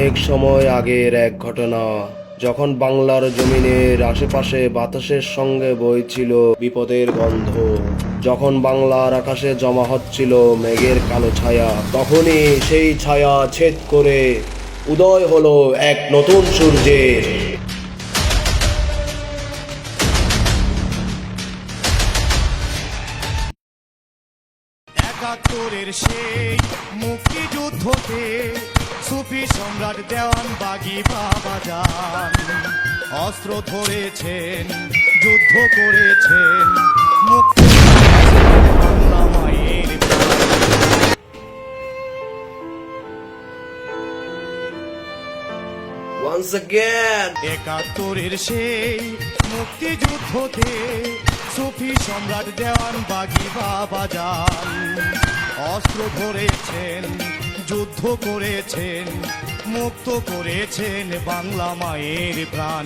অনেক সময় আগের এক ঘটনা, যখন বাংলার জমিনের আশেপাশে বাতাসের সঙ্গে বইছিল বিপদের গন্ধ, যখন বাংলার আকাশে জমা হচ্ছিল মেঘের কালো ছায়া, তখনই সেই ছায়া ছেদ করে উদয় হলো এক নতুন সূর্যের। একাত্তরের সেই মুক্তিযুদ্ধতে সুফি সম্রাট দেওয়ান বাগি বাবাজান অস্ত্র ধরেছেন, যুদ্ধ করেছেন, মুক্তি বাংলা মায়ের। Once again, একাত্তরের সেই মুক্তিযুদ্ধতে সুফি সম্রাট দেওয়ান বাগি বাবাজান অস্ত্র ধরেছেন, যুদ্ধ করেছেন, মুক্ত করেছেন বাংলা মায়ের প্রাণ।